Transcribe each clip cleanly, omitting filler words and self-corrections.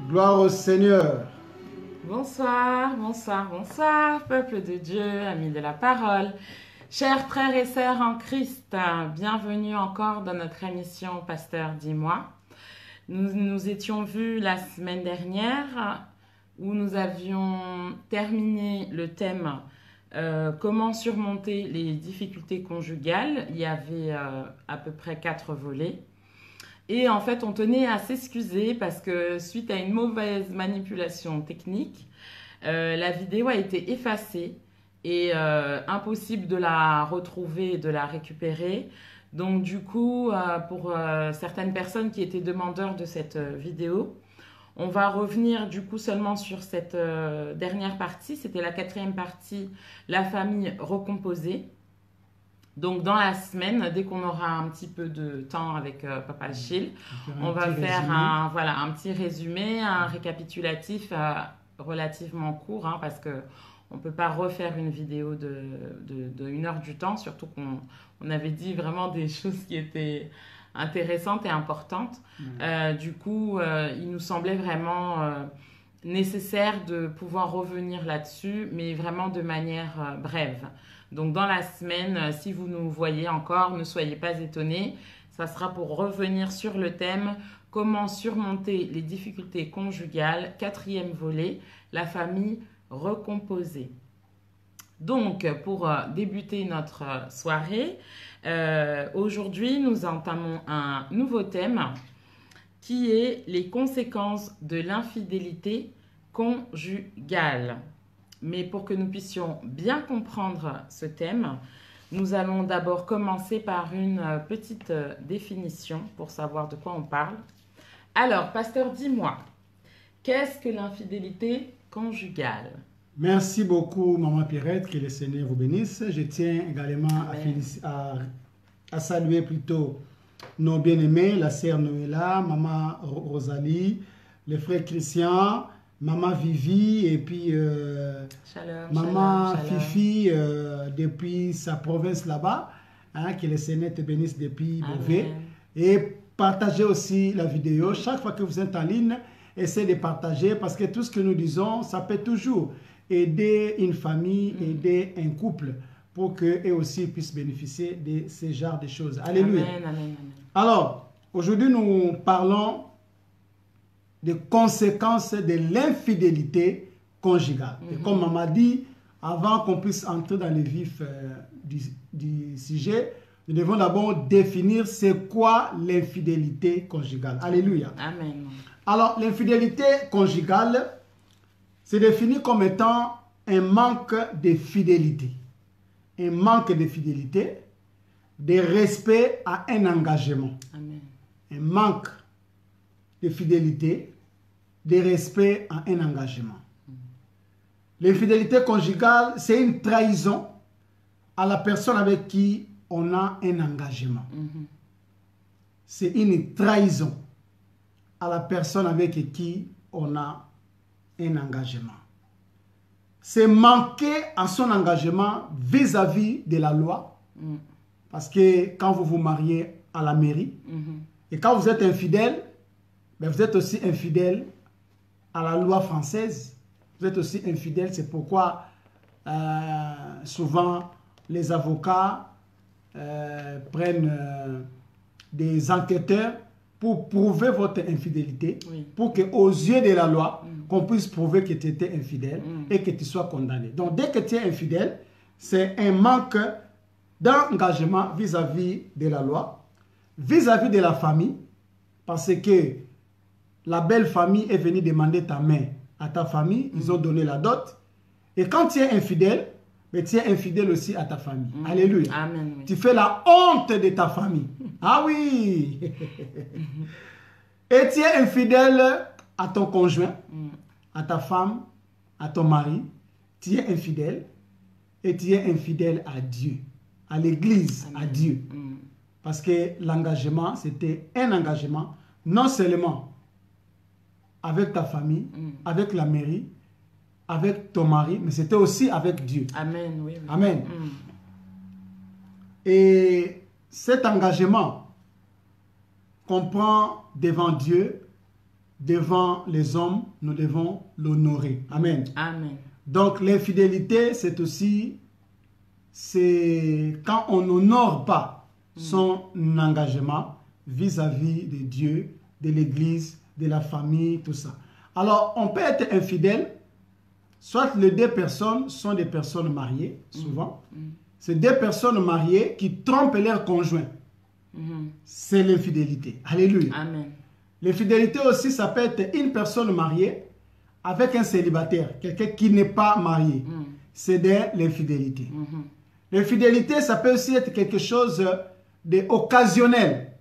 Gloire au Seigneur. Bonsoir, bonsoir, bonsoir, peuple de Dieu, amis de la parole, chers frères et sœurs en Christ, bienvenue encore dans notre émission Pasteur, dis-moi. Nous nous étions vus la semaine dernière où nous avions terminé le thème comment surmonter les difficultés conjugales. Il y avait à peu près 4 volets. Et en fait, on tenait à s'excuser parce que suite à une mauvaise manipulation technique, la vidéo a été effacée et impossible de la retrouver et de la récupérer. Donc du coup, pour certaines personnes qui étaient demandeurs de cette vidéo, on va revenir du coup seulement sur cette dernière partie. C'était la 4e partie, la famille recomposée. Donc, dans la semaine, dès qu'on aura un petit peu de temps avec Papa Achille, on va faire un petit résumé, un récapitulatif relativement court, hein, parce qu'on ne peut pas refaire une vidéo de 1 heure du temps, surtout qu'on avait dit vraiment des choses qui étaient intéressantes et importantes. Du coup, il nous semblait vraiment nécessaire de pouvoir revenir là-dessus, mais vraiment de manière brève. Donc dans la semaine, si vous nous voyez encore, ne soyez pas étonnés. Ça sera pour revenir sur le thème « Comment surmonter les difficultés conjugales ?» 4e volet, la famille recomposée. Donc pour débuter notre soirée, aujourd'hui nous entamons un nouveau thème qui est les conséquences de l'infidélité conjugale. Mais pour que nous puissions bien comprendre ce thème, nous allons d'abord commencer par une petite définition pour savoir de quoi on parle. Alors, pasteur, dis-moi, qu'est-ce que l'infidélité conjugale? Merci beaucoup, Maman Pierrette, que le Seigneur vous bénisse. Je tiens également à saluer plutôt nos bien-aimés, la sœur Noëlla, Maman Rosalie, le frère Christian, Maman Vivi et puis Maman Fifi depuis sa province là-bas, hein, que le Seigneur te bénisse depuis Beauvais. Et partagez aussi la vidéo. Chaque fois que vous êtes en ligne, essayez de partager parce que tout ce que nous disons, ça peut toujours aider une famille, aider un couple pour qu'eux aussi puissent bénéficier de ce genre de choses. Alléluia. Amen, amen, amen. Alors, aujourd'hui, nous parlons des conséquences de l'infidélité conjugale. Et comme maman dit, avant qu'on puisse entrer dans le vif du sujet, nous devons d'abord définir c'est quoi l'infidélité conjugale. Alléluia. Amen. Alors, l'infidélité conjugale, c'est défini comme étant un manque de fidélité. Un manque de fidélité, de respect à un engagement. Amen. Un manque de fidélité, de respect à un engagement. L'infidélité conjugale, c'est une trahison à la personne avec qui on a un engagement. C'est une trahison à la personne avec qui on a un engagement. C'est manquer à son engagement vis-à-vis de la loi. Parce que quand vous vous mariez à la mairie, et quand vous êtes infidèle, mais vous êtes aussi infidèle à la loi française. Vous êtes aussi infidèle. C'est pourquoi souvent les avocats prennent des enquêteurs pour prouver votre infidélité, pour qu'aux yeux de la loi, qu'on puisse prouver que tu étais infidèle et que tu sois condamné. Donc dès que tu es infidèle, c'est un manque d'engagement vis-à-vis de la loi, vis-à-vis de la famille, parce que la belle famille est venue demander ta main à ta famille, ils ont donné la dot. Et quand tu es infidèle, mais tu es infidèle aussi à ta famille. Alléluia. Amen, oui. Tu fais la honte de ta famille. Ah oui. Et tu es infidèle à ton conjoint, à ta femme, à ton mari. Tu es infidèle. Et tu es infidèle à Dieu, à l'église, à Dieu. Parce que l'engagement, c'était un engagement, non seulement avec ta famille, avec la mairie, avec ton mari, mais c'était aussi avec Dieu. Amen, oui. Amen. Et cet engagement qu'on prend devant Dieu, devant les hommes, nous devons l'honorer. Amen. Amen. Donc l'infidélité, c'est aussi, c'est quand on n'honore pas son engagement vis-à-vis de Dieu, de l'Église, de la famille, tout ça. Alors, on peut être infidèle, soit les deux personnes sont des personnes mariées, souvent. C'est deux personnes mariées qui trompent leur conjoint. C'est l'infidélité. Alléluia. Amen. L'infidélité aussi, ça peut être une personne mariée avec un célibataire, quelqu'un qui n'est pas marié. C'est de l'infidélité. L'infidélité, ça peut aussi être quelque chose d'occasionnel.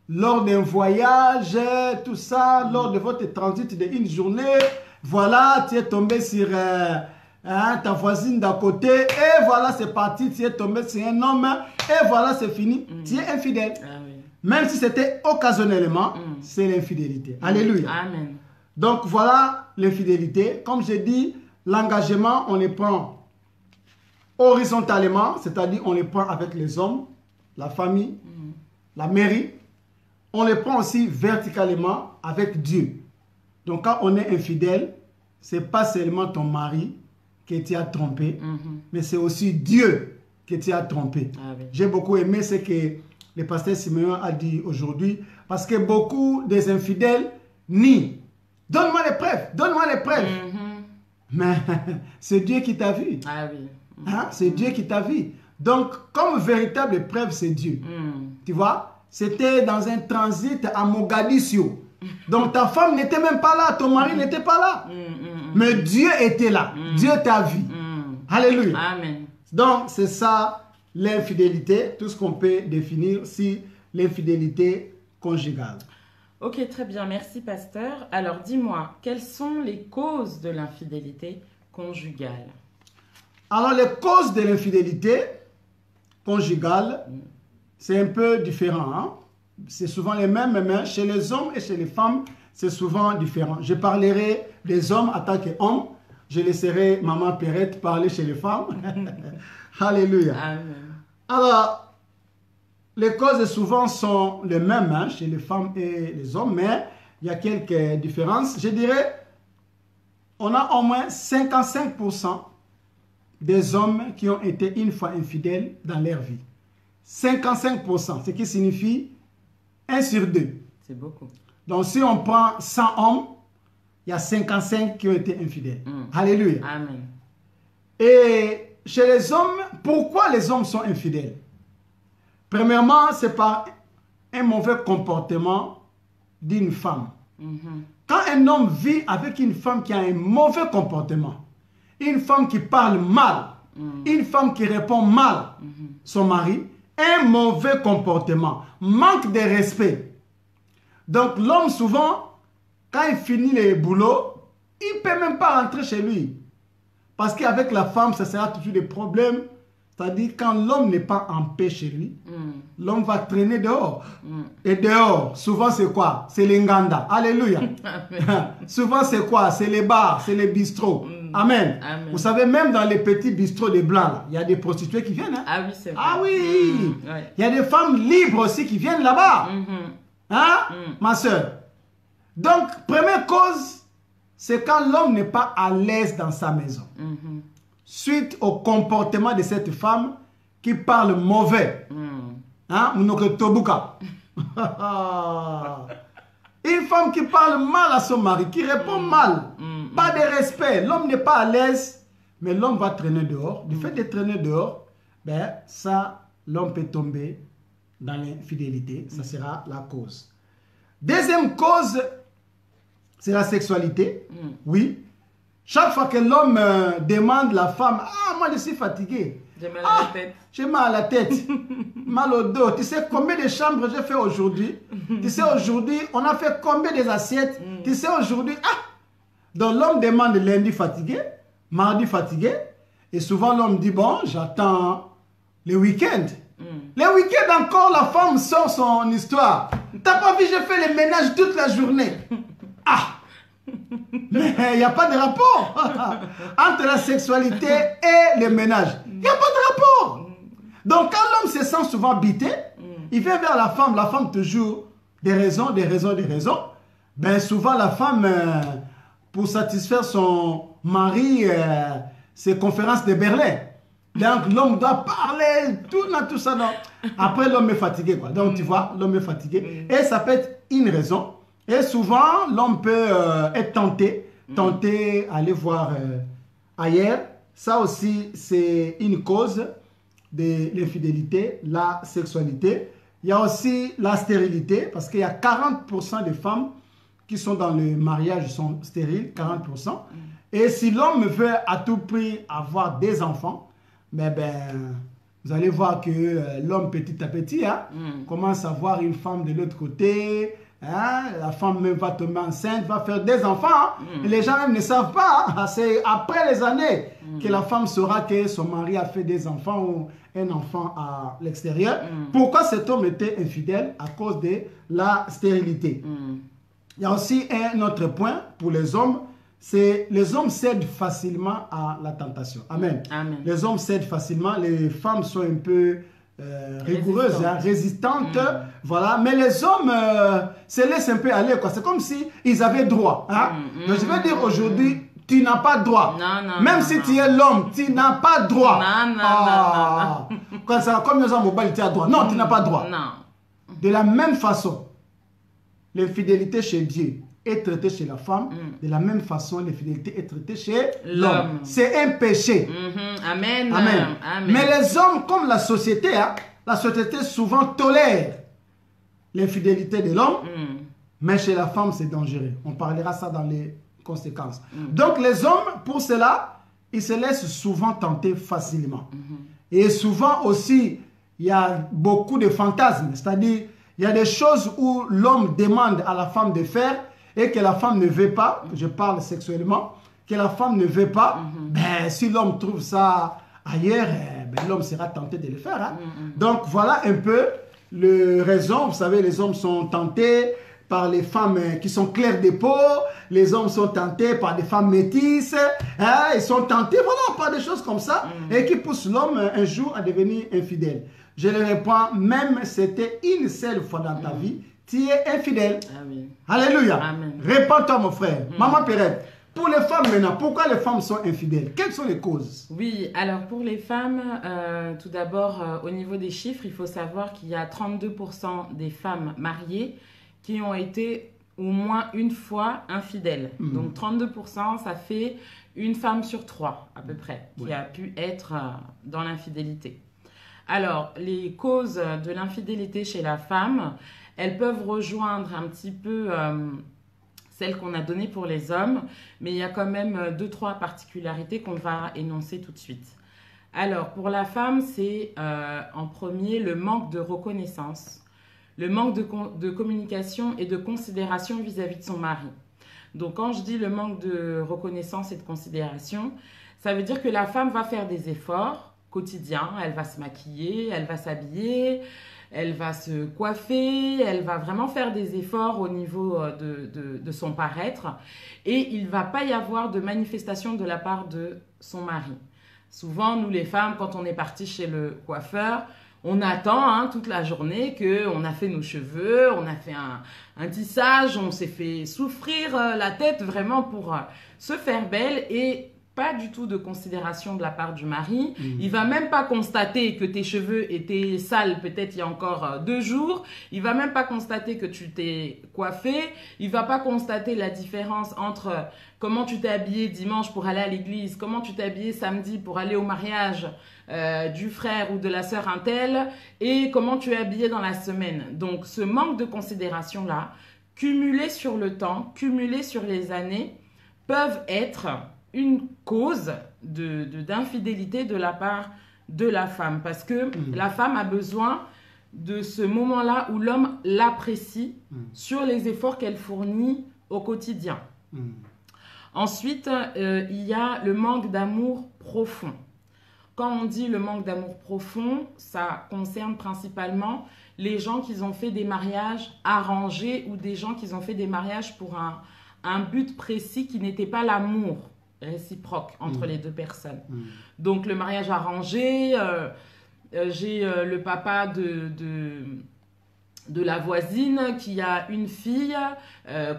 Lors d'un voyage, tout ça, lors de votre transit d'une journée, voilà, tu es tombé sur ta voisine d'à côté, et voilà, c'est parti, tu es tombé sur un homme, et voilà, c'est fini, tu es infidèle. Ah oui. Même si c'était occasionnellement, c'est l'infidélité. Alléluia. Amen. Donc voilà l'infidélité. Comme j'ai dit, l'engagement, on les prend horizontalement, c'est-à-dire on les prend avec les hommes, la famille, la mairie. On les prend aussi verticalement avec Dieu. Donc quand on est infidèle, ce n'est pas seulement ton mari qui t'a trompé, mais c'est aussi Dieu qui t'a trompé. Ah oui. J'ai beaucoup aimé ce que le pasteur Simeon a dit aujourd'hui, parce que beaucoup des infidèles nient. Donne-moi les preuves, donne-moi les preuves. Mais c'est Dieu qui t'a vu. Ah oui. Hein? C'est Dieu qui t'a vu. Donc, comme véritable preuve, c'est Dieu. Tu vois? C'était dans un transit à Mogadiscio. Donc, ta femme n'était même pas là, ton mari n'était pas là. Mais Dieu était là. Dieu t'a vu. Alléluia. Amen. Donc, c'est ça l'infidélité, tout ce qu'on peut définir si l'infidélité conjugale. Ok, très bien, merci pasteur. Alors dis-moi, quelles sont les causes de l'infidélité conjugale? Alors, les causes de l'infidélité conjugale, c'est un peu différent. Hein? C'est souvent les mêmes, mais chez les hommes et chez les femmes, c'est souvent différent. Je parlerai des hommes en tant qu'hommes. Je laisserai Maman Perrette parler chez les femmes. Alléluia. Amen. Alors, les causes souvent sont les mêmes hein, chez les femmes et les hommes, mais il y a quelques différences. Je dirais, on a au moins 55% des hommes qui ont été une fois infidèles dans leur vie. 55%, ce qui signifie 1 sur 2. C'est beaucoup. Donc, si on prend 100 hommes, il y a 55 qui ont été infidèles. Alléluia. Amen. Et chez les hommes, pourquoi les hommes sont infidèles? Premièrement, c'est par un mauvais comportement d'une femme. Quand un homme vit avec une femme qui a un mauvais comportement, une femme qui parle mal, une femme qui répond mal son mari, un mauvais comportement, manque de respect. Donc l'homme souvent, quand il finit le boulot, il ne peut même pas rentrer chez lui. Parce qu'avec la femme, ça sera toujours des problèmes. C'est-à-dire quand l'homme n'est pas en paix chez lui, l'homme va traîner dehors. Et dehors, souvent c'est quoi? C'est les nganda. Alléluia. Souvent c'est quoi? C'est les bars, c'est les bistrots. Amen. Amen. Vous savez, même dans les petits bistrots des blancs, il y a des prostituées qui viennent. Hein? Ah oui, c'est vrai. Ah oui. Ouais. Il y a des femmes libres aussi qui viennent là-bas. Hein, ma soeur? Donc, première cause, c'est quand l'homme n'est pas à l'aise dans sa maison. Suite au comportement de cette femme qui parle mauvais. Hein? Une femme qui parle mal à son mari, qui répond mal, pas de respect. L'homme n'est pas à l'aise, mais l'homme va traîner dehors. Du fait de traîner dehors, ben, ça, l'homme peut tomber dans l'infidélité. Ça sera la cause. Deuxième cause, c'est la sexualité. Oui. Chaque fois que l'homme demande à la femme, ah, moi je suis fatigué. J'ai mal à la tête. J'ai mal à la tête, mal au dos. Tu sais combien de chambres j'ai fait aujourd'hui? Tu sais aujourd'hui, on a fait combien des assiettes? Tu sais aujourd'hui, ah! Donc l'homme demande lundi fatigué, mardi fatigué. Et souvent l'homme dit, bon, j'attends le week-end. Le week-end encore, la femme sort son histoire. T'as pas vu, j'ai fait le ménage toute la journée. Ah! Mais il n'y a pas de rapport entre la sexualité et le ménage. Il n'y a pas de rapport. Donc quand l'homme se sent souvent bité, il vient vers la femme toujours des raisons. Ben souvent la femme, pour satisfaire son mari, c'est conférence de Berlin. Donc l'homme doit parler, tout ça. Non. Après l'homme est fatigué, quoi. Donc tu vois, l'homme est fatigué. Et ça peut être une raison. Et souvent, l'homme peut être tenté aller voir ailleurs. Ça aussi, c'est une cause de l'infidélité, la sexualité. Il y a aussi la stérilité, parce qu'il y a 40% des femmes qui sont dans le mariage sont stériles, 40%. Et si l'homme veut à tout prix avoir des enfants, ben, vous allez voir que l'homme petit à petit commence à voir une femme de l'autre côté. Hein, la femme même va tomber enceinte, va faire des enfants. Et les gens même ne savent pas. C'est après les années que la femme saura que son mari a fait des enfants ou un enfant à l'extérieur. Pourquoi cet homme était infidèle? À cause de la stérilité. Il y a aussi un autre point pour les hommes. C'est les hommes cèdent facilement à la tentation. Amen. Amen. Les hommes cèdent facilement. Les femmes sont un peu rigoureuses, résistantes. Voilà. Mais les hommes se laissent un peu aller. C'est comme si ils avaient droit. Donc je vais dire aujourd'hui, tu n'as pas droit. Non, même si tu es l'homme, tu n'as pas droit. Non. Quand ça, comme les hommes mobiles, tu as droit. Non, tu n'as pas droit. Non. De la même façon, l'infidélité chez Dieu est traitée chez la femme. De la même façon, l'infidélité est traitée chez l'homme. C'est un péché. Amen. Mais les hommes, comme la société souvent tolère l'infidélité de l'homme. Mais chez la femme, c'est dangereux. On parlera ça dans les conséquences. Donc les hommes, pour cela, ils se laissent souvent tenter facilement. Et souvent aussi, il y a beaucoup de fantasmes. C'est-à-dire, il y a des choses où l'homme demande à la femme de faire et que la femme ne veut pas, je parle sexuellement, que la femme ne veut pas. Ben, si l'homme trouve ça ailleurs, l'homme sera tenté de le faire. Donc voilà un peu les raisons. Vous savez, les hommes sont tentés par les femmes qui sont claires de peau, les hommes sont tentés par des femmes métisses, ils sont tentés, voilà, par des choses comme ça, et qui poussent l'homme un jour à devenir infidèle. Je le réponds, même c'était une seule fois dans ta vie, tu es infidèle. Amen. Alléluia. Amen. Réponds-toi, mon frère. Maman Perrette, pour les femmes maintenant, pourquoi les femmes sont infidèles? Quelles sont les causes? Oui, alors pour les femmes, tout d'abord, au niveau des chiffres, il faut savoir qu'il y a 32% des femmes mariées qui ont été au moins une fois infidèles. Donc 32%, ça fait une femme sur 3 à peu près qui a pu être dans l'infidélité. Alors, les causes de l'infidélité chez la femme, elles peuvent rejoindre un petit peu celles qu'on a données pour les hommes, mais il y a quand même 2-3 particularités qu'on va énoncer tout de suite. Alors, pour la femme, c'est en premier le manque de reconnaissance, le manque de communication et de considération vis-à-vis de son mari. Donc, quand je dis le manque de reconnaissance et de considération, ça veut dire que la femme va faire des efforts quotidiens. Elle va se maquiller, elle va s'habiller, elle va se coiffer, elle va vraiment faire des efforts au niveau de son paraître. Et il ne va pas y avoir de manifestation de la part de son mari. Souvent, nous les femmes, quand on est parti chez le coiffeur, on attend toute la journée qu'on a fait nos cheveux, on a fait un tissage, on s'est fait souffrir la tête vraiment pour se faire belle et pas du tout de considération de la part du mari. Il va même pas constater que tes cheveux étaient sales peut-être il y a encore 2 jours. Il va même pas constater que tu t'es coiffé. Il va pas constater la différence entre comment tu t'es habillé dimanche pour aller à l'église, comment tu t'es habillé samedi pour aller au mariage du frère ou de la sœur untel et comment tu es habillé dans la semaine. Donc ce manque de considération-là, cumulé sur le temps, cumulé sur les années, peuvent être une cause d'infidélité de la part de la femme. Parce que la femme a besoin de ce moment-là où l'homme l'apprécie sur les efforts qu'elle fournit au quotidien. Ensuite, il y a le manque d'amour profond. Quand on dit le manque d'amour profond, ça concerne principalement les gens qui ont fait des mariages arrangés ou des gens qui ont fait des mariages pour un but précis qui n'était pas l'amour réciproque entre les deux personnes. Donc le mariage arrangé, j'ai le papa de la voisine qui a une fille,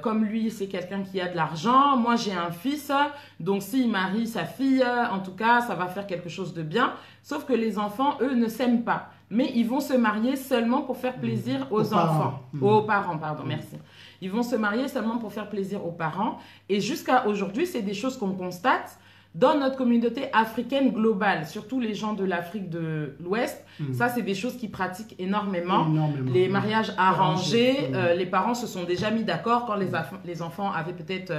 comme lui c'est quelqu'un qui a de l'argent, moi j'ai un fils, donc s'il marie sa fille, en tout cas ça va faire quelque chose de bien, sauf que les enfants eux ne s'aiment pas, mais ils vont se marier seulement pour faire plaisir aux enfants, aux parents, pardon, merci. Ils vont se marier seulement pour faire plaisir aux parents, et jusqu'à aujourd'hui c'est des choses qu'on constate dans notre communauté africaine globale, surtout les gens de l'Afrique de l'Ouest, ça c'est des choses qu'ils pratiquent énormément. Les mariages arrangés, les parents se sont déjà mis d'accord quand les enfants avaient peut-être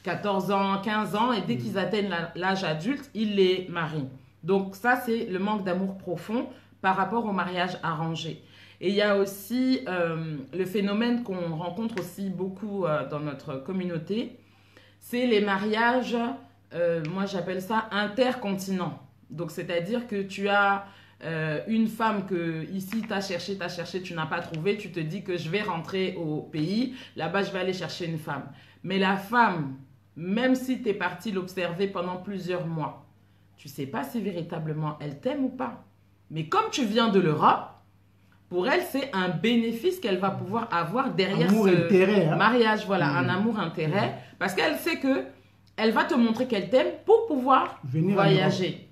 14 ans, 15 ans, et dès qu'ils atteignent l'âge adulte, ils les marient. Donc ça c'est le manque d'amour profond par rapport au mariage arrangé. Et il y a aussi le phénomène qu'on rencontre aussi beaucoup dans notre communauté, c'est les mariages... moi j'appelle ça intercontinent. Donc c'est-à-dire que tu as une femme que ici t'as cherché, tu n'as pas trouvé, tu te dis que je vais rentrer au pays, là-bas je vais aller chercher une femme. Mais la femme, même si tu es parti l'observer pendant plusieurs mois, tu sais pas si véritablement elle t'aime ou pas. Mais comme tu viens de l'Europe, pour elle c'est un bénéfice qu'elle va pouvoir avoir derrière ce mariage. Voilà, un amour-intérêt, parce qu'elle sait que elle va te montrer qu'elle t'aime pour pouvoir voyager,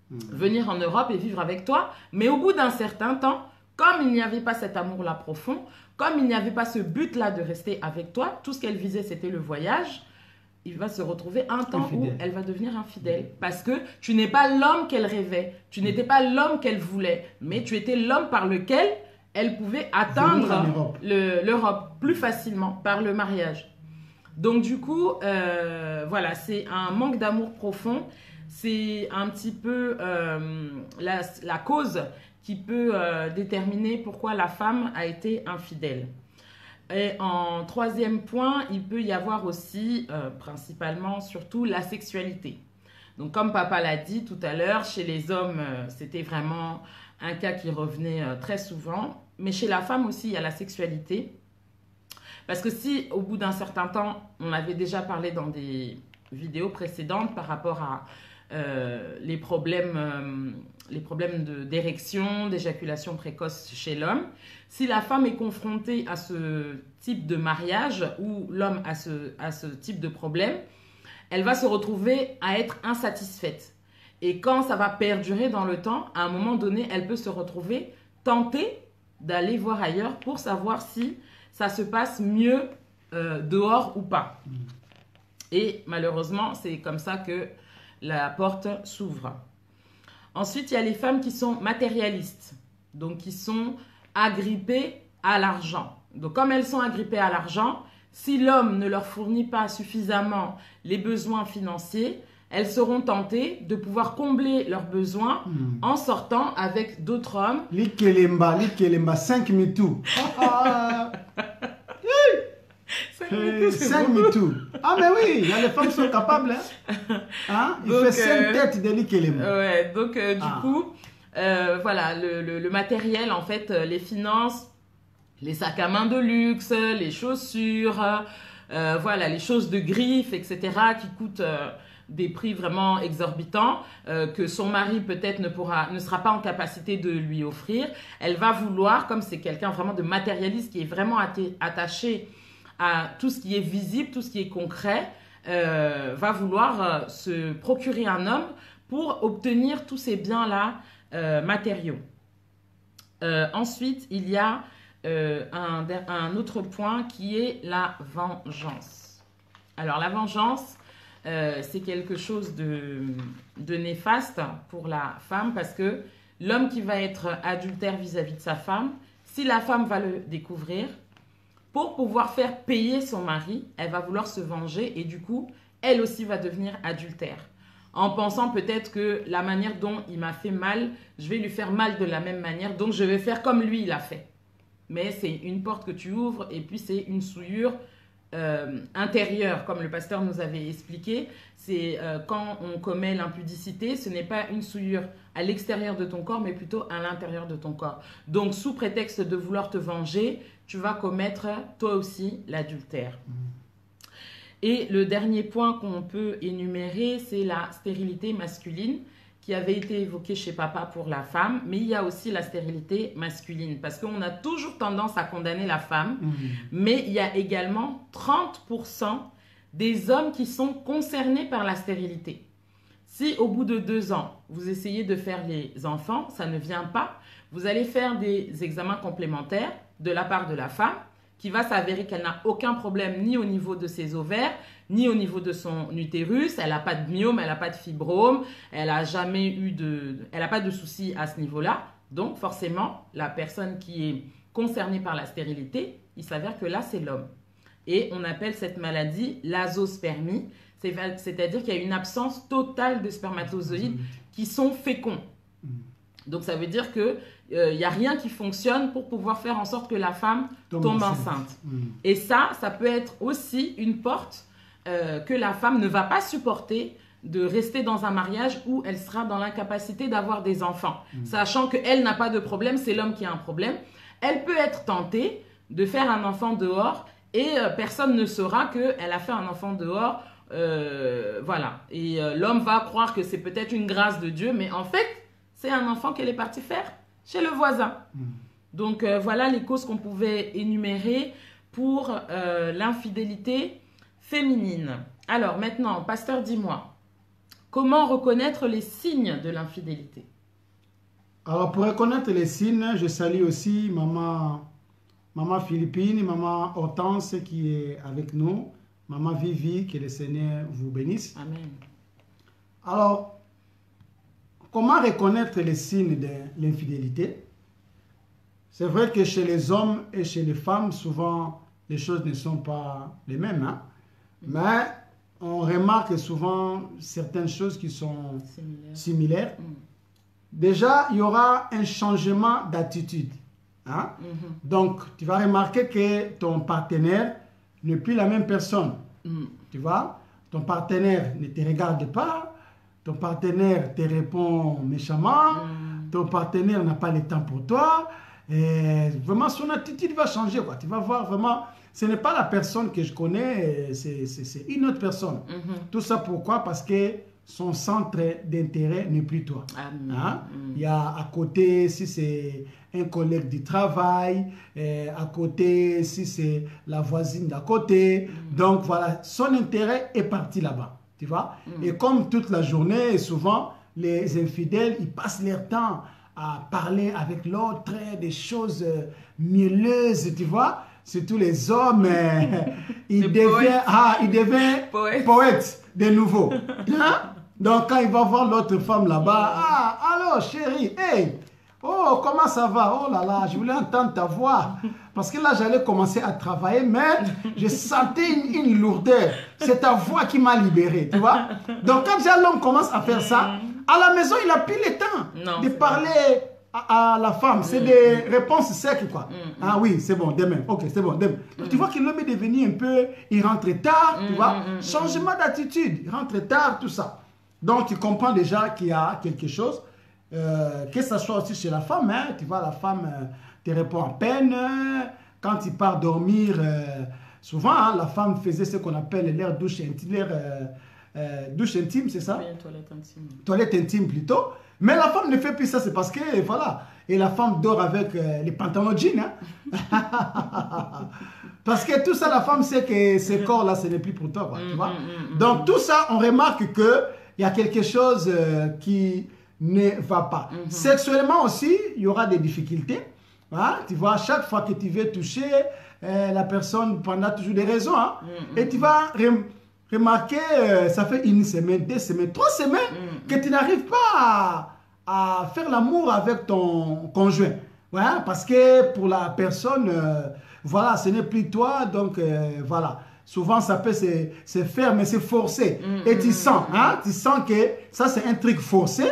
venir en Europe et vivre avec toi. Mais au bout d'un certain temps, comme il n'y avait pas cet amour-là profond, comme il n'y avait pas ce but-là de rester avec toi, tout ce qu'elle visait, c'était le voyage, il va se retrouver un temps où elle va devenir infidèle. Parce que tu n'es pas l'homme qu'elle rêvait, tu n'étais pas l'homme qu'elle voulait, mais tu étais l'homme par lequel elle pouvait atteindre l'Europe plus facilement par le mariage. Donc du coup, voilà, c'est un manque d'amour profond. C'est un petit peu la cause qui peut déterminer pourquoi la femme a été infidèle. Et en troisième point, il peut y avoir aussi, principalement, surtout, la sexualité. Donc comme papa l'a dit tout à l'heure, chez les hommes, c'était vraiment un cas qui revenait très souvent. Mais chez la femme aussi, il y a la sexualité. Parce que si, au bout d'un certain temps, on avait déjà parlé dans des vidéos précédentes par rapport à les problèmes d'érection, d'éjaculation précoce chez l'homme, si la femme est confrontée à ce type de mariage ou l'homme à ce type de problème, elle va se retrouver à être insatisfaite. Et quand ça va perdurer dans le temps, à un moment donné, elle peut se retrouver tentée d'aller voir ailleurs pour savoir si ça se passe mieux dehors ou pas. Et malheureusement, c'est comme ça que la porte s'ouvre. Ensuite, il y a les femmes qui sont matérialistes, donc qui sont agrippées à l'argent. Donc comme elles sont agrippées à l'argent, si l'homme ne leur fournit pas suffisamment les besoins financiers, elles seront tentées de pouvoir combler leurs besoins en sortant avec d'autres hommes. Likelemba, 5 MeToo. 5 MeToo. Ah mais oui, les femmes sont capables. Hein? Il fait 5 têtes de Likelemba. Ouais, donc du coup, voilà, le matériel, en fait, les finances, les sacs à main de luxe, les chaussures, voilà, les choses de griffe, etc., qui coûtent... des prix vraiment exorbitants que son mari peut-être ne sera pas en capacité de lui offrir. Elle va vouloir, comme c'est quelqu'un vraiment de matérialiste qui est vraiment attaché à tout ce qui est visible, tout ce qui est concret, va vouloir se procurer un homme pour obtenir tous ces biens-là matériaux. Ensuite, il y a un autre point qui est la vengeance. Alors la vengeance, c'est quelque chose de néfaste pour la femme parce que l'homme qui va être adultère vis-à-vis de sa femme, si la femme va le découvrir, pour pouvoir faire payer son mari, elle va vouloir se venger et du coup, elle aussi va devenir adultère. En pensant peut-être que la manière dont il m'a fait mal, je vais lui faire mal de la même manière, donc je vais faire comme lui il a fait. Mais c'est une porte que tu ouvres et puis c'est une souillure intérieure, comme le pasteur nous avait expliqué. C'est quand on commet l'impudicité, ce n'est pas une souillure à l'extérieur de ton corps, mais plutôt à l'intérieur de ton corps. Donc, sous prétexte de vouloir te venger, tu vas commettre toi aussi l'adultère. Et le dernier point qu'on peut énumérer, c'est la stérilité masculine, qui avait été évoquée chez papa pour la femme, mais il y a aussi la stérilité masculine, parce qu'on a toujours tendance à condamner la femme, mais il y a également 30% des hommes qui sont concernés par la stérilité. Si au bout de 2 ans, vous essayez de faire les enfants, ça ne vient pas, vous allez faire des examens complémentaires de la part de la femme, qui va s'avérer qu'elle n'a aucun problème ni au niveau de ses ovaires, ni au niveau de son utérus. Elle n'a pas de myome, elle n'a pas de fibrome, elle n'a jamais eu elle n'a pas de soucis à ce niveau-là. Donc forcément, la personne qui est concernée par la stérilité, il s'avère que là, c'est l'homme. Et on appelle cette maladie l'azospermie, c'est-à-dire qu'il y a une absence totale de spermatozoïdes qui sont féconds. Donc ça veut dire que il n'y a rien qui fonctionne pour pouvoir faire en sorte que la femme tombe enceinte. Et ça peut être aussi une porte que la femme ne va pas supporter de rester dans un mariage où elle sera dans l'incapacité d'avoir des enfants. Sachant qu'elle n'a pas de problème, c'est l'homme qui a un problème. Elle peut être tentée de faire un enfant dehors et personne ne saura qu'elle a fait un enfant dehors. Voilà. Et l'homme va croire que c'est peut-être une grâce de Dieu, mais en fait, c'est un enfant qu'elle est partie faire chez le voisin. Donc, voilà les causes qu'on pouvait énumérer pour l'infidélité féminine. Alors, maintenant, pasteur, dis-moi, comment reconnaître les signes de l'infidélité? Alors, pour reconnaître les signes, je salue aussi maman Philippine, maman Hortense qui est avec nous, maman Vivi, que le Seigneur vous bénisse. Amen. Alors, comment reconnaître les signes de l'infidélité? C'est vrai que chez les hommes et chez les femmes, souvent, les choses ne sont pas les mêmes. Hein? Mais on remarque souvent certaines choses qui sont similaires. Déjà, il y aura un changement d'attitude. Hein? Donc, tu vas remarquer que ton partenaire n'est plus la même personne. Tu vois? Ton partenaire ne te regarde pas. Ton partenaire te répond méchamment, ton partenaire n'a pas le temps pour toi, et vraiment son attitude va changer, quoi. Tu vas voir vraiment, ce n'est pas la personne que je connais, c'est une autre personne. Tout ça pourquoi? Parce que son centre d'intérêt n'est plus toi. Hein? Il y a à côté, si c'est un collègue du travail, à côté, si c'est la voisine d'à côté, donc voilà, son intérêt est parti là-bas. Tu vois? Et comme toute la journée, souvent, les infidèles, ils passent leur temps à parler avec l'autre, des choses mielleuses, tu vois? Surtout les hommes, ils deviennent poètes de nouveau. Hein? Donc, quand il va voir l'autre femme là-bas, allô, chérie, hey, oh, comment ça va? Oh là là, je voulais entendre ta voix. Parce que là, j'allais commencer à travailler, mais je sentais une lourdeur. C'est ta voix qui m'a libéré, tu vois? Donc, quand déjà l'homme commence à faire ça, à la maison, il n'a plus le temps de parler à la femme. C'est des réponses secs, quoi. Ah oui, c'est bon, demain. Ok, c'est bon, demain. Tu vois que l'homme est devenu un peu, il rentre tard, tu vois? Changement d'attitude, il rentre tard, tout ça. Donc, tu comprends déjà qu'il y a quelque chose. Que ce soit aussi chez la femme, hein, tu vois, la femme te répond à peine. Quand il part dormir, souvent, hein, la femme faisait ce qu'on appelle l'air douche intime. Douche intime, c'est ça? Oui, toilette intime. Toilette intime plutôt. Mais la femme ne fait plus ça, c'est parce que, voilà, et la femme dort avec les pantalons jeans. Hein? Parce que tout ça, la femme sait que ce corps-là, ce n'est plus pour toi, quoi, tu vois? Donc, tout ça, on remarque qu'il y a quelque chose qui ne va pas. Sexuellement aussi, il y aura des difficultés. Hein? Tu vois, chaque fois que tu veux toucher, la personne prendra toujours des raisons. Hein? Et tu vas remarquer, ça fait 1 semaine, 2 semaines, 3 semaines que tu n'arrives pas à faire l'amour avec ton conjoint. Ouais? Parce que pour la personne, voilà, ce n'est plus toi. Donc, voilà. Souvent, ça peut se faire, mais c'est forcé. Et tu sens, hein? Tu sens que ça, c'est un truc forcé.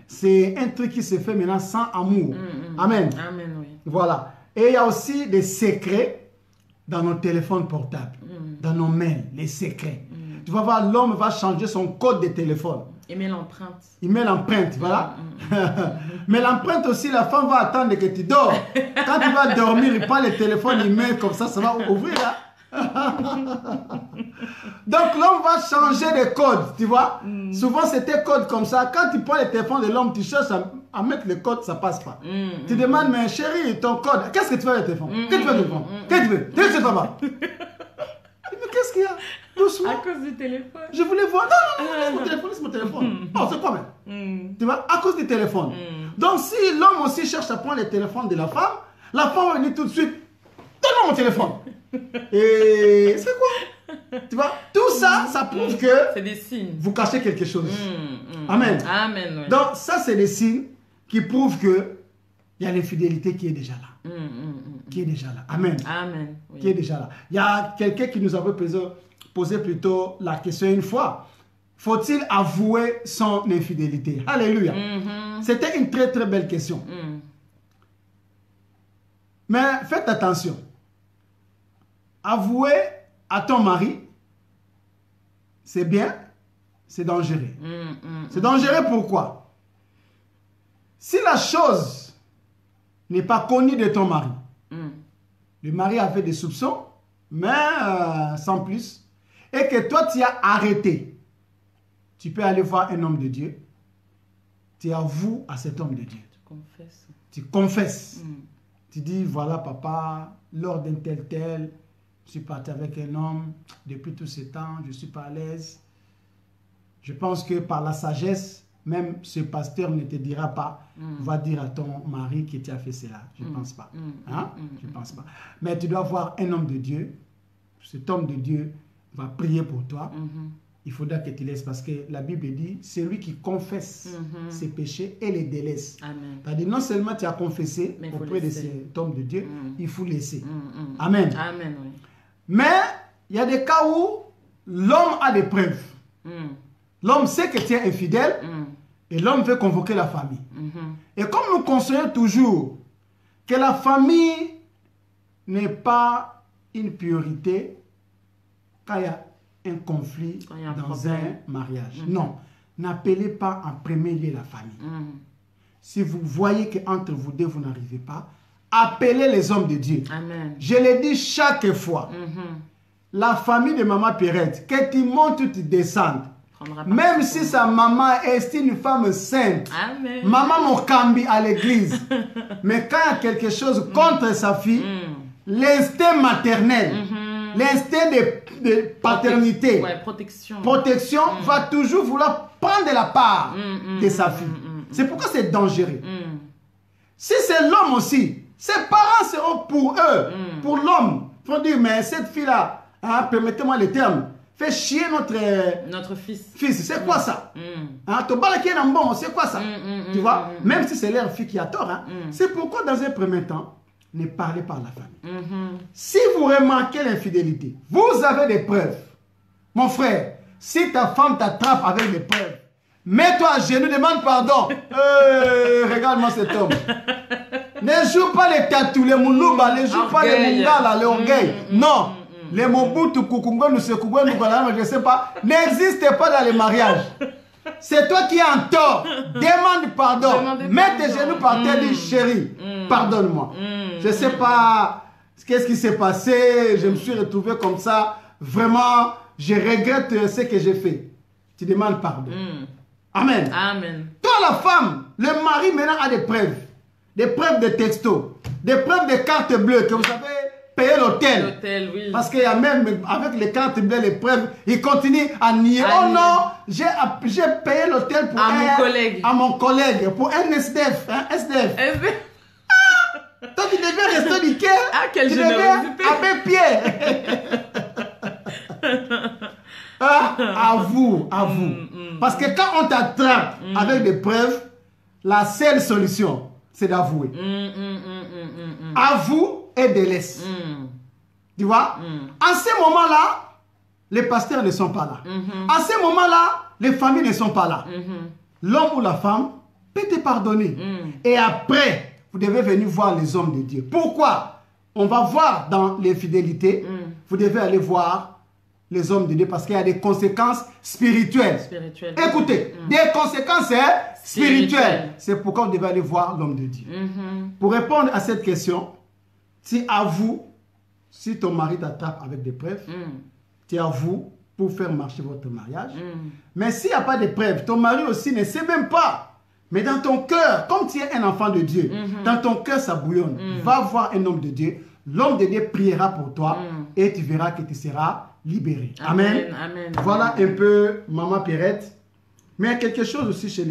C'est un truc qui se fait maintenant sans amour. Amen. Amen, oui. Voilà. Et il y a aussi des secrets dans nos téléphones portables, dans nos mails, les secrets. Tu vas voir, l'homme va changer son code de téléphone. Il met l'empreinte. Il met l'empreinte, voilà. Mais l'empreinte aussi, la femme va attendre que tu dors. Quand tu vas dormir, il prend le téléphone, il met comme ça va ouvrir là. Donc l'homme va changer de code, tu vois. Souvent c'était code comme ça. Quand tu prends le téléphone de l'homme, tu cherches à mettre le code, ça passe pas. Tu demandes, mais chérie, ton code, qu'est-ce que tu fais avec le téléphone? Qu'est-ce que tu fais avec le téléphone? Qu'est-ce que tu veux? Qu'est-ce que tu fais? Mais qu'est-ce qu'il y a? Doucement. À cause du téléphone. Je voulais voir. Non, laisse mon téléphone, laisse mon téléphone. Oh, c'est quoi même? Tu vois, à cause du téléphone. Donc si l'homme aussi cherche à prendre le téléphone de la femme va venir tout de suite. Donne-moi mon téléphone. Et c'est quoi? Tu vois, tout ça, ça prouve que c'est des signes. Vous cachez quelque chose. Amen. Amen. Ouais. Donc ça, c'est des signes qui prouvent que il y a l'infidélité qui est déjà là. Qui est déjà là. Amen. Amen. Oui. Qui est déjà là. Il y a quelqu'un qui nous avait posé plutôt la question une fois. Faut-il avouer son infidélité? Alléluia. C'était une très très belle question. Mais faites attention. Avouer à ton mari, c'est bien, c'est dangereux. C'est dangereux pourquoi? Si la chose n'est pas connue de ton mari, le mari avait des soupçons, mais sans plus, et que toi tu as arrêté, tu peux aller voir un homme de Dieu, tu avoues à cet homme de Dieu. Tu confesses. Tu confesses. Tu dis, voilà papa, lors d'un tel, je suis parti avec un homme, depuis tout ce temps, je ne suis pas à l'aise. Je pense que par la sagesse, même ce pasteur ne te dira pas, va dire à ton mari que tu as fait cela. Je ne pense pas. Hein? Je ne pense pas. Mais tu dois voir un homme de Dieu. Cet homme de Dieu va prier pour toi. Il faudra que tu laisses parce que la Bible dit, c'est lui qui confesse ses péchés et les délaisse. C'est-à-dire, non seulement tu as confessé auprès de cet homme de Dieu, il faut laisser. Amen. Amen, oui. Mais il y a des cas où l'homme a des preuves. L'homme sait que tu es infidèle et l'homme veut convoquer la famille. Et comme nous conseillons toujours que la famille n'est pas une priorité quand il y a un conflit dans un mariage. Non, n'appelez pas en premier lieu la famille. Si vous voyez qu'entre vous deux, vous n'arrivez pas, appelez les hommes de Dieu. Amen. Je le dis chaque fois. La famille de Maman Pierrette, que tu montes ou tu descendes, même si sa maman est une femme sainte, Amen. Maman Mokambi à l'église, mais quand il y a quelque chose contre sa fille, l'instinct maternel, l'instinct de paternité, protection va toujours vouloir prendre la part de sa fille. C'est pourquoi c'est dangereux. Si c'est l'homme aussi, ses parents seront pour eux, pour l'homme. Ils vont dire, mais cette fille-là, hein, permettez-moi le terme, fait chier notre fils. C'est quoi ça? C'est quoi ça? Tu vois? Même si c'est leur fille qui a tort. Hein? C'est pourquoi dans un premier temps, ne parlez pas à la famille. Si vous remarquez l'infidélité, vous avez des preuves. Mon frère, si ta femme t'attrape avec des preuves, mets-toi à genoux, demande pardon. Regarde-moi cet homme. Ne joue pas les tatou, les moulouba, ne joue pas les mungala, les orgueils. Non. Les mobutu, kukungo, nous sekougo, nous voilà, je ne sais pas, n'existe pas dans les mariages. C'est toi qui es en tort. Demande pardon. Mets tes genoux par terre, dis chérie, pardonne-moi. Je ne sais pas qu'est-ce qui s'est passé. Je me suis retrouvé comme ça. Vraiment, je regrette ce que j'ai fait. Tu demandes pardon. Amen. Amen. Toi, la femme, le mari maintenant a des preuves. Des preuves de textos. Des preuves de cartes bleues que vous avez payé l'hôtel. Oui. Parce qu'il y a même, avec les cartes bleues, les preuves, il continue à nier. Oh non, j'ai payé l'hôtel pour à mon collègue, pour un SDF. Un SDF. Toi, tu devais rester niqué. Ah, quelle générosité. Avec pied. Avoue. Parce que quand on t'attrape avec des preuves, la seule solution, c'est d'avouer. Avoue et délaisse. Tu vois? En ce moment-là, les pasteurs ne sont pas là. En ce moment-là, les familles ne sont pas là. L'homme ou la femme peut te pardonner. Et après, vous devez venir voir les hommes de Dieu. Pourquoi? On va voir dans l'infidélité, vous devez aller voir les hommes de Dieu parce qu'il y a des conséquences spirituelles. Écoutez, des conséquences spirituelles. C'est pourquoi vous devez aller voir l'homme de Dieu. Pour répondre à cette question, tu avoues Si ton mari t'attrape avec des preuves, tu avoues pour faire marcher votre mariage. Mais s'il n'y a pas de preuves, ton mari aussi ne sait même pas. Mais dans ton cœur, comme tu es un enfant de Dieu, dans ton cœur ça bouillonne. Va voir un homme de Dieu. L'homme de Dieu priera pour toi et tu verras que tu seras libéré. Amen. Amen. Voilà un peu Maman Pierrette. Mais il y a quelque chose aussi chez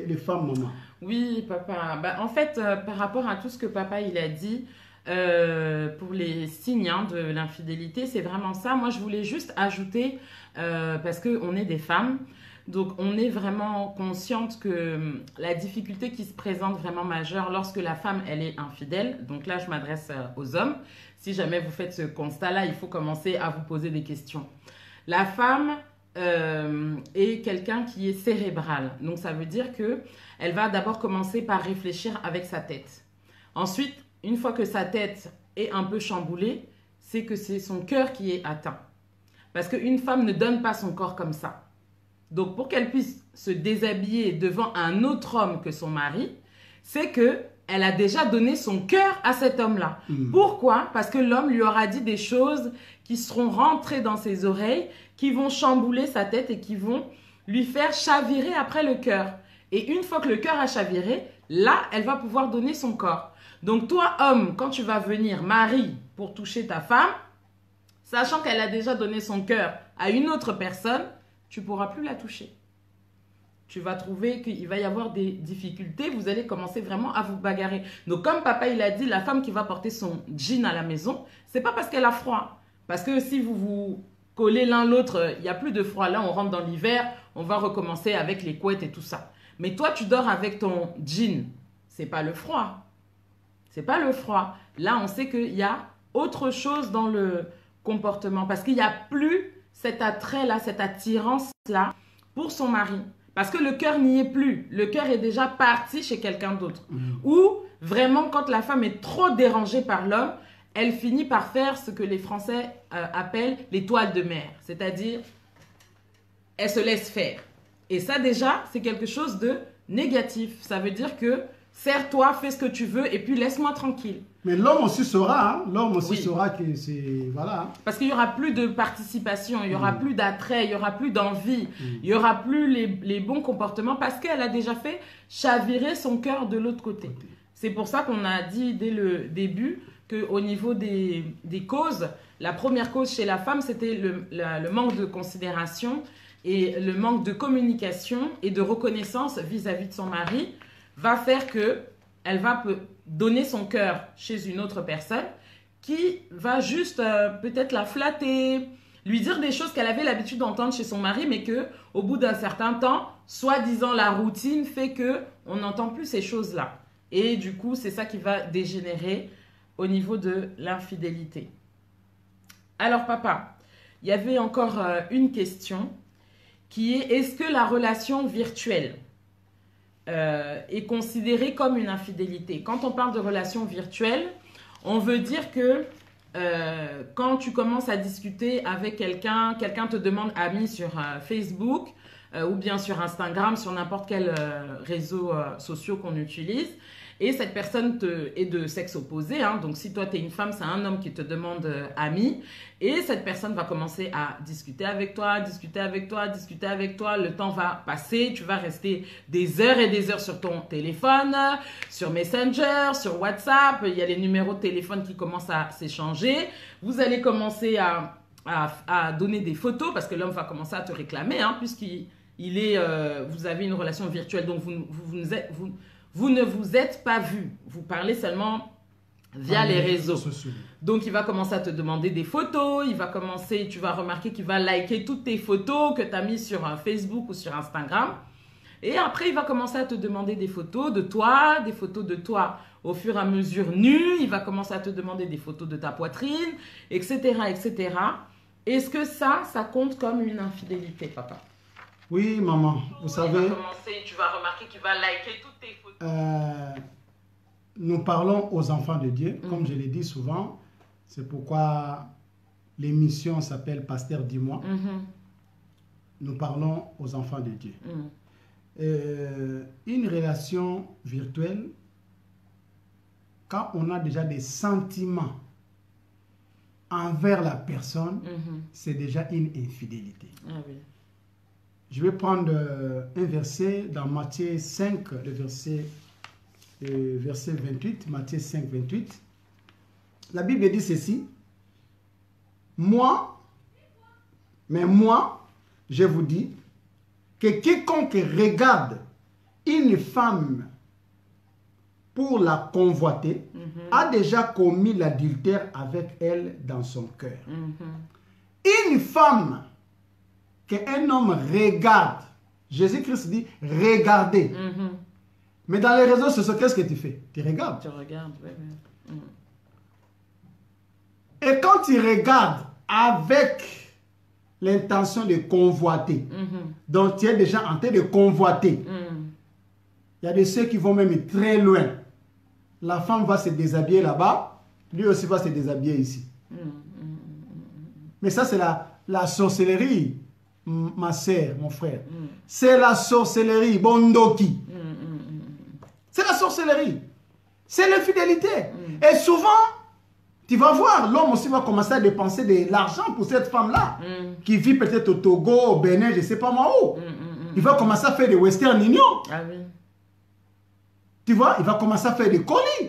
les femmes, maman. Oui, papa. Bah, en fait, par rapport à tout ce que papa il a dit, pour les signes de l'infidélité, c'est vraiment ça. Moi, je voulais juste ajouter, parce qu'on est des femmes, donc on est vraiment consciente que la difficulté qui se présente vraiment majeure lorsque la femme, elle est infidèle, donc là, je m'adresse aux hommes. Si jamais vous faites ce constat-là, il faut commencer à vous poser des questions. La femme est quelqu'un qui est cérébral. Donc, ça veut dire qu'elle va d'abord commencer par réfléchir avec sa tête. Ensuite, une fois que sa tête est un peu chamboulée, c'est que c'est son cœur qui est atteint. Parce qu'une femme ne donne pas son corps comme ça. Donc, pour qu'elle puisse se déshabiller devant un autre homme que son mari, c'est qu'elle a déjà donné son cœur à cet homme-là. Pourquoi? Parce que l'homme lui aura dit des choses qui seront rentrées dans ses oreilles, qui vont chambouler sa tête et qui vont lui faire chavirer après le cœur. Et une fois que le cœur a chaviré, là, elle va pouvoir donner son corps. Donc toi, homme, quand tu vas venir, mari, pour toucher ta femme, sachant qu'elle a déjà donné son cœur à une autre personne, tu ne pourras plus la toucher. Tu vas trouver qu'il va y avoir des difficultés, vous allez commencer vraiment à vous bagarrer. Donc comme papa il a dit, la femme qui va porter son jean à la maison, c'est pas parce qu'elle a froid. Parce que si vous vous collez l'un l'autre, il n'y a plus de froid. Là, on rentre dans l'hiver, on va recommencer avec les couettes et tout ça. Mais toi, tu dors avec ton jean. C'est pas le froid. C'est pas le froid. Là, on sait qu'il y a autre chose dans le comportement. Parce qu'il n'y a plus cet attrait-là, cette attirance-là pour son mari. Parce que le cœur n'y est plus. Le cœur est déjà parti chez quelqu'un d'autre. Ou vraiment, quand la femme est trop dérangée par l'homme, elle finit par faire ce que les Français appellent l'étoile de mer. C'est-à-dire, elle se laisse faire. Et ça, déjà, c'est quelque chose de négatif. Ça veut dire que, serre-toi, fais ce que tu veux, et puis laisse-moi tranquille. Mais l'homme aussi saura, hein? L'homme aussi saura que c'est... Voilà. Hein? Parce qu'il n'y aura plus de participation, il n'y aura plus d'attrait, il n'y aura plus d'envie, il n'y aura plus les bons comportements, parce qu'elle a déjà fait chavirer son cœur de l'autre côté. C'est pour ça qu'on a dit dès le début qu'au niveau des causes, la première cause chez la femme, c'était le manque de considération et le manque de communication et de reconnaissance vis-à-vis de son mari va faire qu'elle va donner son cœur chez une autre personne qui va juste peut-être la flatter, lui dire des choses qu'elle avait l'habitude d'entendre chez son mari, mais qu'au bout d'un certain temps, soi-disant la routine fait qu'on n'entend plus ces choses-là. Et du coup, c'est ça qui va dégénérer au niveau de l'infidélité. Alors papa, il y avait encore une question qui est: est-ce que la relation virtuelle est considérée comme une infidélité? Quand on parle de relation virtuelle, on veut dire que quand tu commences à discuter avec quelqu'un, quelqu'un te demande ami sur Facebook ou bien sur Instagram, sur n'importe quel réseau social qu'on utilise, et cette personne est de sexe opposé, hein, donc si toi tu es une femme, c'est un homme qui te demande ami, et cette personne va commencer à discuter avec toi, discuter avec toi, discuter avec toi, le temps va passer, tu vas rester des heures et des heures sur ton téléphone, sur Messenger, sur WhatsApp, il y a les numéros de téléphone qui commencent à s'échanger, vous allez commencer à donner des photos, parce que l'homme va commencer à te réclamer, hein, puisqu'il vous avez une relation virtuelle, donc vous ne vous êtes pas vu, vous parlez seulement via les réseaux. Donc, il va commencer à te demander des photos, tu vas remarquer qu'il va liker toutes tes photos que tu as mises sur Facebook ou sur Instagram. Et après, il va commencer à te demander des photos de toi au fur et à mesure nu. Il va commencer à te demander des photos de ta poitrine, etc., etc. Est-ce que ça compte comme une infidélité, papa? Oui, maman, vous savez... Tu vas remarquer qu'il va liker toutes tes photos. Nous parlons aux enfants de Dieu, comme je l'ai dit souvent. C'est pourquoi l'émission s'appelle Pasteur Dis-moi. Nous parlons aux enfants de Dieu. Une relation virtuelle, quand on a déjà des sentiments envers la personne, c'est déjà une infidélité. Ah oui. Je vais prendre un verset dans Matthieu 5, le verset 28, Matthieu 5, 28. La Bible dit ceci. Moi, je vous dis que quiconque regarde une femme pour la convoiter a déjà commis l'adultère avec elle dans son cœur. Une femme qu'un homme regarde, Jésus-Christ dit regardez. Mais dans les réseaux sociaux, qu'est-ce que tu fais? Tu regardes. Tu regardes, oui. Et quand tu regardes avec l'intention de convoiter, donc tu es déjà en train de convoiter, il y a de ceux qui vont même très loin. La femme va se déshabiller là-bas, lui aussi va se déshabiller ici. Mais ça, c'est la sorcellerie, ma sœur, mon frère. C'est la sorcellerie, bondoki. C'est la sorcellerie. C'est l'infidélité. Et souvent, tu vas voir, l'homme aussi va commencer à dépenser de l'argent pour cette femme-là, qui vit peut-être au Togo, au Bénin, je ne sais pas moi où. Il va commencer à faire des Western Union. Ah oui. Tu vois, il va commencer à faire des colis.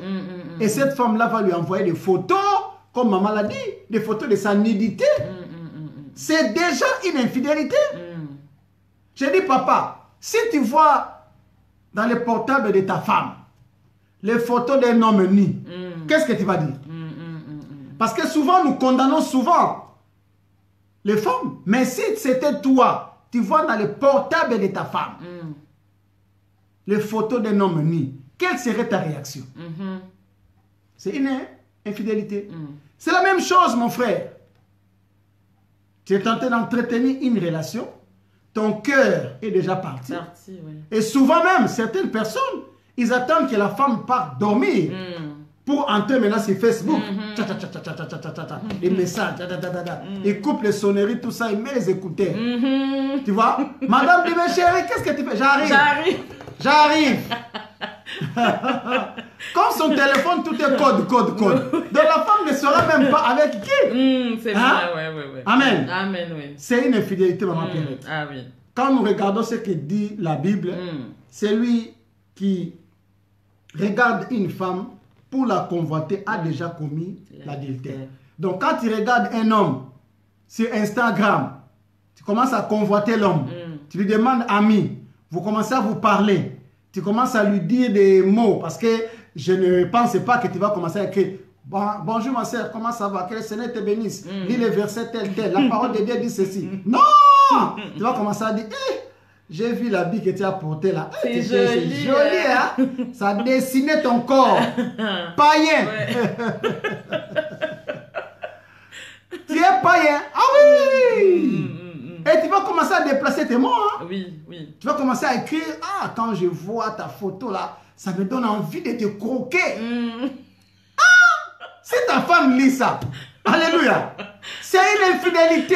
Et cette femme-là va lui envoyer des photos, comme maman l'a dit, des photos de sa nudité. C'est déjà une infidélité. J'ai dit, papa, si tu vois dans le portable de ta femme les photos d'un homme nu, qu'est-ce que tu vas dire? Parce que souvent, nous condamnons souvent les femmes. Mais si c'était toi, tu vois dans le portable de ta femme les photos d'un homme nu, quelle serait ta réaction? C'est une infidélité. C'est la même chose, mon frère. Tu es tenté d'entretenir une relation, ton cœur est déjà parti. Oui. Et souvent même, certaines personnes, ils attendent que la femme parte dormir pour entrer maintenant sur Facebook. Les messages, ils coupent les sonneries, tout ça, ils mettent les écouteurs. Tu vois? Madame dit, mais chérie, qu'est-ce que tu fais? J'arrive. Comme son téléphone, tout est code. Donc la femme ne saura même pas avec qui. C'est vrai, ouais. Amen. Amen, oui. C'est une infidélité, maman Pierrette. Ah oui. Quand nous regardons ce que dit la Bible, c'est lui qui regarde une femme pour la convoiter a déjà commis l'adultère. Donc quand tu regardes un homme sur Instagram, tu commences à convoiter l'homme, tu lui demandes ami, vous commencez à vous parler, tu commences à lui dire des mots parce que je ne pensais pas que tu vas commencer à écrire bonjour ma soeur, comment ça va, que le Seigneur te bénisse, lis le verset tel, la parole de Dieu dit ceci. Non, tu vas commencer à dire j'ai vu l'habit que tu as porté là. C'est joli, hein? Ça dessinait ton corps. Païen. Tu es païen. Ah oui. Et tu vas commencer à déplacer tes mots. Hein? Oui. Tu vas commencer à écrire. Ah, quand je vois ta photo là, ça me donne envie de te croquer. Ah, si ta femme lit ça, alléluia. C'est une infidélité.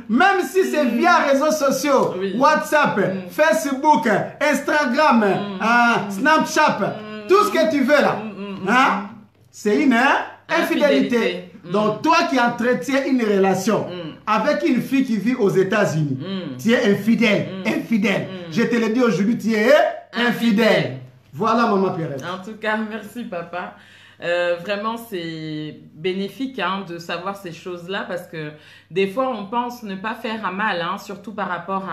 Même si c'est via réseaux sociaux, WhatsApp, Facebook, Instagram, Snapchat, tout ce que tu veux là, c'est une infidélité. Donc toi qui entretiens une relation avec une fille qui vit aux États-Unis, tu es infidèle. Je te le dis aujourd'hui, tu es infidèle. Voilà, maman Pierrette. En tout cas, merci papa. Vraiment, c'est bénéfique de savoir ces choses-là parce que des fois, on pense ne pas faire un mal, surtout par rapport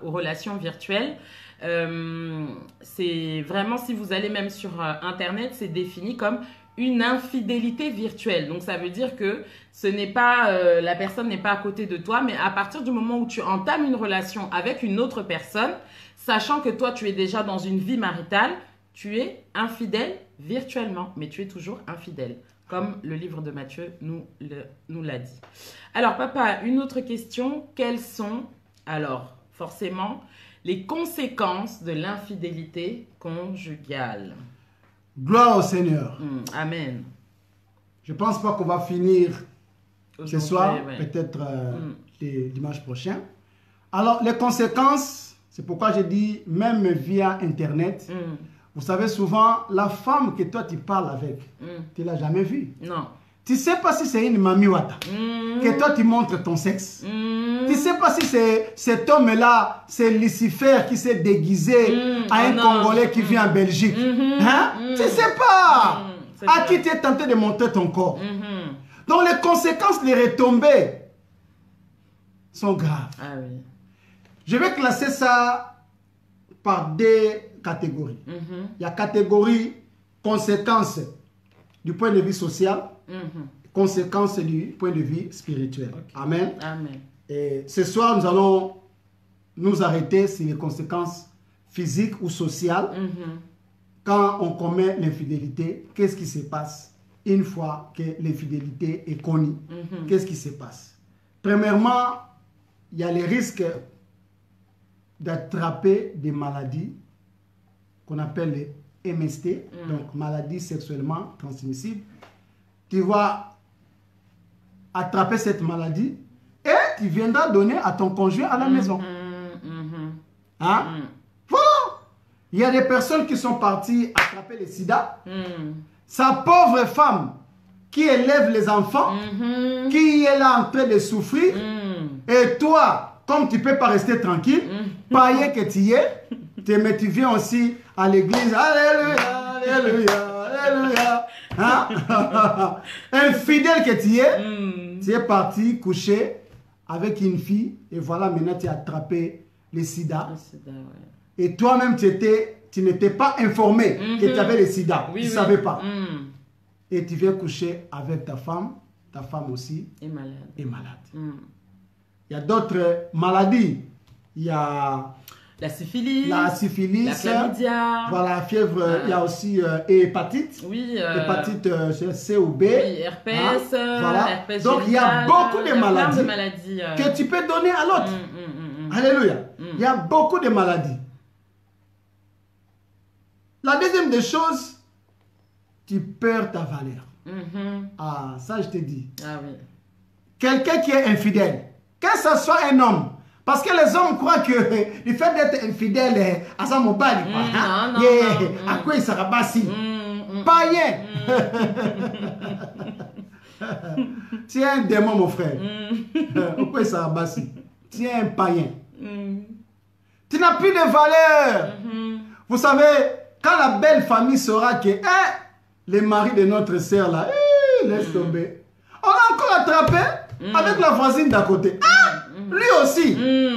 aux relations virtuelles. C'est vraiment, si vous allez même sur Internet, c'est défini comme une infidélité virtuelle. Donc, ça veut dire que ce n'est pas, la personne n'est pas à côté de toi, mais à partir du moment où tu entames une relation avec une autre personne, sachant que toi, tu es déjà dans une vie maritale, tu es infidèle virtuellement, mais tu es toujours infidèle, comme le livre de Matthieu nous l'a dit. Alors, papa, une autre question. Quelles sont, alors, forcément, les conséquences de l'infidélité conjugale? Gloire au Seigneur. Amen. Je ne pense pas qu'on va finir ce soir, peut-être dimanche prochain. Alors, les conséquences, c'est pourquoi j'ai dit, même via Internet, vous savez, souvent, la femme que toi tu parles avec, tu ne l'as jamais vue. Non. Tu ne sais pas si c'est une mamiwata que toi tu montres ton sexe. Tu ne sais pas si cet homme-là, c'est Lucifer qui s'est déguisé à un Congolais qui vit en Belgique. Hein? Tu ne sais pas à qui tu es tenté de montrer ton corps. Donc les conséquences, les retombées sont graves. Ah oui. Je vais classer ça par des catégories. Il y a catégorie conséquences du point de vue social, conséquences du point de vue spirituel. Okay. Amen. Amen. Et ce soir, nous allons nous arrêter sur les conséquences physiques ou sociales. Quand on commet l'infidélité, qu'est-ce qui se passe une fois que l'infidélité est connue? Qu'est-ce qui se passe? Premièrement, il y a les risques d'attraper des maladies qu'on appelle les MST, donc maladies sexuellement transmissibles. Tu vas attraper cette maladie et tu viendras donner à ton conjoint à la maison. Hein? Voilà. Il y a des personnes qui sont parties attraper le sida. Sa pauvre femme qui élève les enfants, qui est là en train de souffrir, et toi, comme tu ne peux pas rester tranquille, païen que tu es, tu viens aussi à l'église. Alléluia, alléluia, alléluia. Hein? Infidèle que tu es parti coucher avec une fille, et voilà, maintenant tu as attrapé le sida. Et toi-même, tu n'étais pas informé que tu avais le sida. Tu ne savais pas. Et tu viens coucher avec ta femme aussi est malade. Il y a d'autres maladies. Il y a la syphilis, la chlamydia, voilà, la fièvre, il y a aussi hépatite. Oui, hépatite C ou B. Oui, herpès, voilà. herpès donc il y a beaucoup de maladies, que tu peux donner à l'autre. Alléluia. Il y a beaucoup de maladies. La deuxième des choses, tu perds ta valeur. Ah, ça je te dis. Ah oui. Quelqu'un qui est infidèle, que ce soit un homme, parce que les hommes croient que le fait d'être infidèle à sa mobile, à quoi il sera bassi. Païen. Tu es un démon, mon frère. Pourquoi il sera bassi? Tu es un païen. Tu n'as plus de valeur. Vous savez, quand la belle famille saura que les maris de notre sœur là, laisse tomber. On l'a encore attrapé avec la voisine d'à côté. Lui aussi. Tu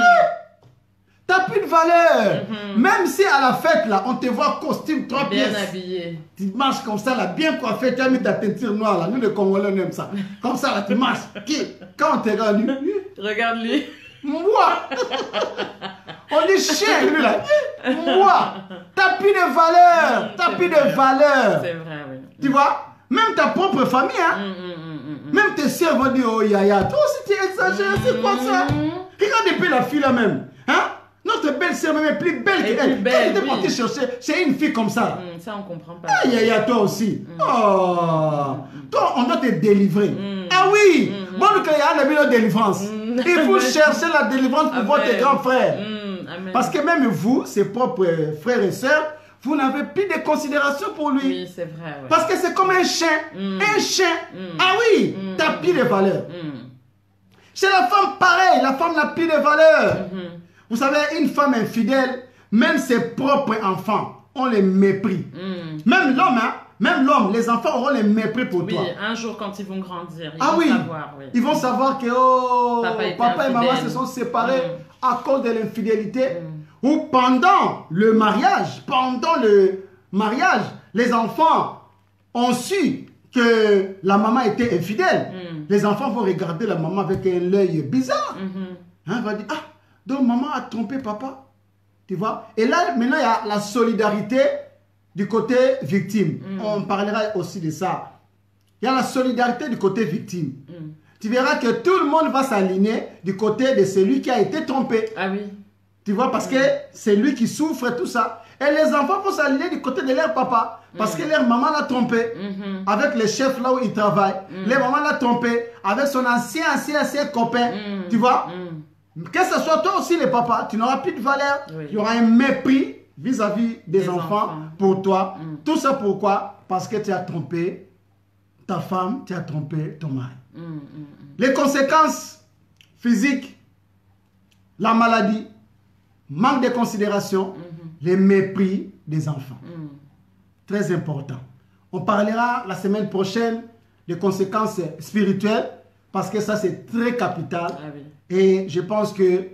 n'as plus de valeur. Même si à la fête là, on te voit costume 3 pièces. Bien habillé. Tu marches comme ça là, bien coiffé. Tu as mis ta teinture noire là. Nous les Congolais on aime ça. Comme ça là, tu marches. Quand on te regarde, regarde-lui. Moi. On est chien, lui là. Moi. T'as plus de valeur. T'as plus de valeur. C'est vrai, oui. Tu vois? Même ta propre famille, hein. Même tes soeurs vont dire, oh yaya, toi aussi tu exagères, c'est quoi ça? Regarde un peu la fille là même. Hein? Notre belle-sœur même est plus belle qu'elle. Quand tu es parti chercher, c'est une fille comme ça. Ça, on comprend pas. Ah yaya, toi aussi. Oh. Toi, on doit te délivrer. Ah oui. Bon, il y a une délivrance. Il faut chercher la délivrance pour votre grand frère. Parce que même vous, ses propres frères et sœurs, vous n'avez plus de considération pour lui. Oui, c'est vrai. Ouais. Parce que c'est comme un chien. Un chien. Ah oui, tu n'as plus de valeur. Chez la femme, pareil. La femme n'a plus de valeur. Vous savez, une femme infidèle, même ses propres enfants ont les mépris. Même l'homme, hein. Même l'homme, les enfants auront les mépris pour toi. Oui, un jour quand ils vont grandir, ils vont savoir. Oui. Ils vont savoir que oh, papa et maman se sont séparés à cause de l'infidélité. Ou pendant le mariage, les enfants ont su que la maman était infidèle. Les enfants vont regarder la maman avec un œil bizarre. Hein, va dire, ah, donc maman a trompé papa. Tu vois? Et là, maintenant, il y a la solidarité du côté victime. On parlera aussi de ça. Il y a la solidarité du côté victime. Tu verras que tout le monde va s'aligner du côté de celui qui a été trompé. Ah oui. Tu vois, parce que c'est lui qui souffre tout ça. Et les enfants vont s'aligner du côté de leur papa. Parce que leur maman l'a trompé. Avec le chef là où il travaille. Leur maman l'a trompé. Avec son ancien copain. Tu vois? Que ce soit toi aussi le papa, tu n'auras plus de valeur. Il y aura un mépris vis-à-vis des enfants pour toi. Tout ça pourquoi? Parce que tu as trompé ta femme, tu as trompé ton mari. Les conséquences physiques, la maladie, manque de considération, les mépris des enfants. Très important. On parlera la semaine prochaine des conséquences spirituelles parce que ça c'est très capital. Ah oui. Et je pense que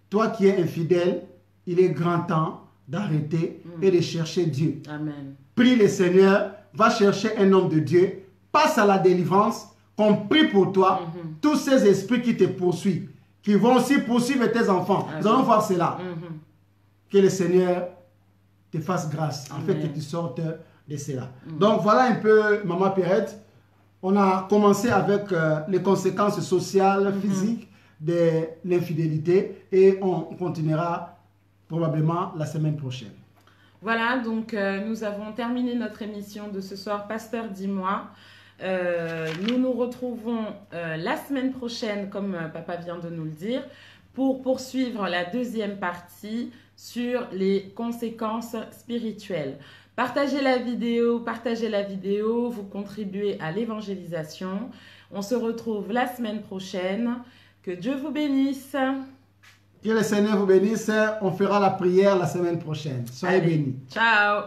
toi qui es infidèle, il est grand temps d'arrêter et de chercher Dieu. Amen. Prie le Seigneur, va chercher un homme de Dieu, passe à la délivrance, qu'on prie pour toi. Tous ces esprits qui te poursuivent, qui vont aussi poursuivre tes enfants. Nous allons voir cela. Que le Seigneur te fasse grâce, en fait que tu sortes de cela. Donc voilà un peu, Maman Pierrette. On a commencé avec les conséquences sociales, physiques de l'infidélité et on continuera probablement la semaine prochaine. Voilà, donc nous avons terminé notre émission de ce soir, Pasteur, dis-moi. Nous nous retrouvons la semaine prochaine, comme papa vient de nous le dire, pour poursuivre la deuxième partie sur les conséquences spirituelles. Partagez la vidéo, vous contribuez à l'évangélisation. On se retrouve la semaine prochaine. Que Dieu vous bénisse. Que le Seigneur vous bénisse. On fera la prière la semaine prochaine. Soyez bénis. Ciao.